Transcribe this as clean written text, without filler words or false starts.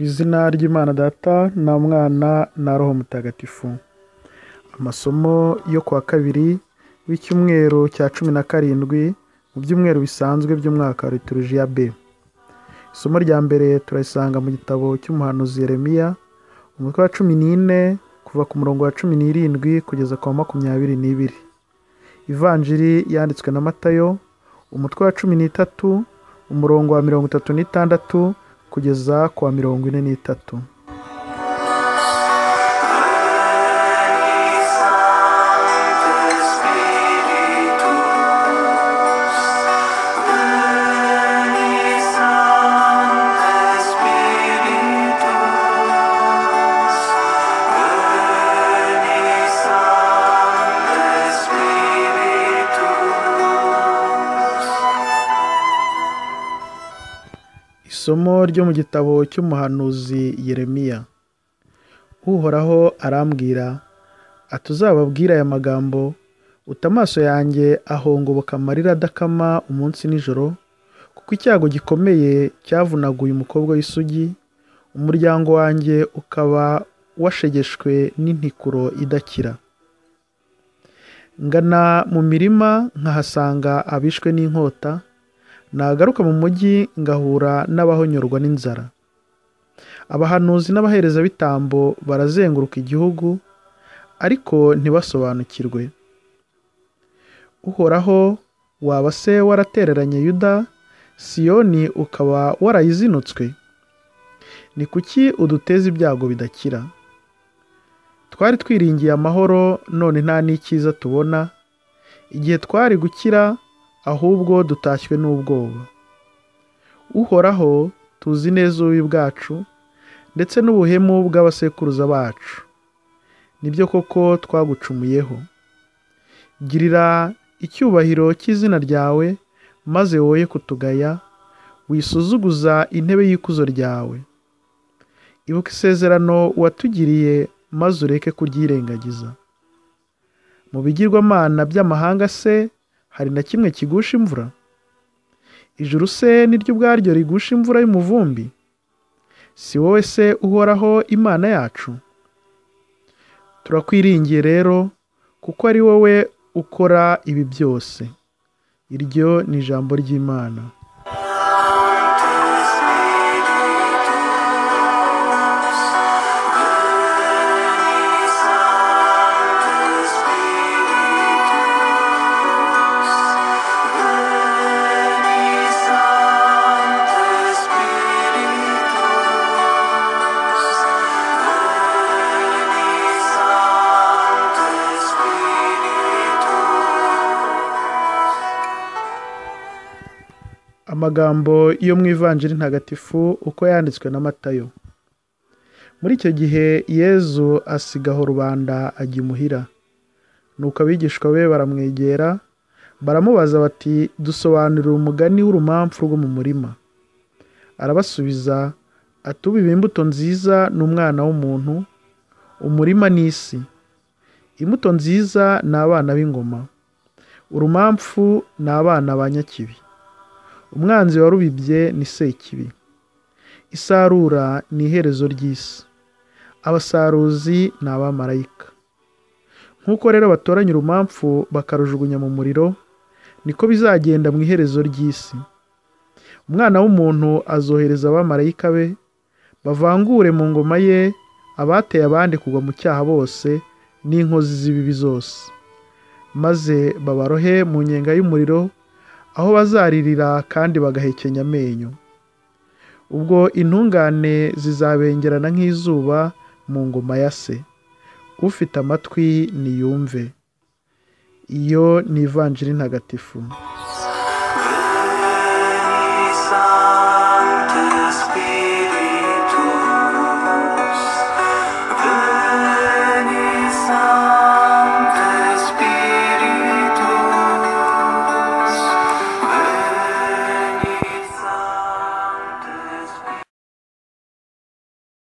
izina ry'Imana Data na Mwana na Roho Mutagatifu. Amasomo yo kuwa kabiri w'icyumweru cya 17 mu byumweru bisanzwe by'umwaka wa liturujia B. Isomo rya mbere turayisanga mu gitabo cy'umuhanuzi Yeremiya, umutwe wa 14 kuva ku murongo wa 17 kugeza ku wa 22. Ivanjiri yanditswe na Matayo, umutwe wa 13 umurongo wa 36 kugeza ku wa 43. Isomo ryo mu gitabo cy'umuhanuzi Yeremiya. Uhoraho arambwira ati uzababwira aya magambo, uti amaso yanjye ahongoboka amarira adakama umunsi nijoro, kuko icyago gikomeye cyavunaguye umukobwa w'isugi, umuryango wanjye ukaba washegeshwe n'intikuro idakira. Ngana mu mirima nkahasanga abishwe n'inkota, nagaruka mu mujyi ngahura n'abahonyorwa n'inzara. Abahanuzi n'abaherezabitambo barazenguruka igihugu, ariko ntibasobanukirwe. Uhoraho, waba se waratereranye Yuda, Siyoni ukaba warayizinutswe? Ni kuki uduteza ibyago bidakira? Twari twiringiye amahoro, none nta n'icyiza tubona, igihe twari gukira ahubwo dutashywe n'ubwoba. Uhoraho, tuzi neza ububi bwacu ndetse n'ubuhemu bw'abasekuruza bacu. Nibyo koko twagucumuyeho. Girira icyubahiro cy'izina ryawe, maze woye kutugaya, wisuzuguza intebe y'ikuzo ryawe. Ibuka isezerano watugiriye, maze ureke kuryirengagiza. Mu bigirwamana by'amahanga se hari na kimwe kigusha imvura? Ijuru se ni ryo ubwaryo rigusha imvura y'umuvumbi? Si wowe se Uhoraho Imana yacu? Turakwiringiye rero, kuko ari wowe ukora ibi byose. Iryo ni ijambo ry'Imana. Amagambo yo mu Ivanjiri ntagatifu uko yanditswe na Matayo. Muri icyo gihe Yezu asigaho rubanda ajya imuhira. Nuko abigishwa be baramwegera, baramubaza bati, dusobanurire umugani w'urumamfu rwo mu murima. Arabasubiza ati, ubiba imbuto nziza ni umwana w'umuntu, umurima ni isi. Imbuto nziza ni abana b'ingoma, urumamfu ni abana ba Nyakibi. Umwanzi warubibye ni Sekibi. Isarura ni iherezo ry'isi, abasaruzi ni abamarayika. Nk'uko rero batoranya urumamfu bakarujugunya mu muriro, niko bizagenda mu iherezo ry'isi. Umwana w'umuntu azohereza abamarayika be, bavangure mu ngoma ye abateye abandi kugwa mu cyaha bose n'inkozi z'ibibi zose, maze babarohe mu nyenga y'umuriro, aho bazaririra kandi bagahekenya amenyo. Ubwo intungane zizabengerana nk'izuba mu ngoma ya se. Ufite amatwi niyumve. Iyo ni Ivanjiri ntagatifu.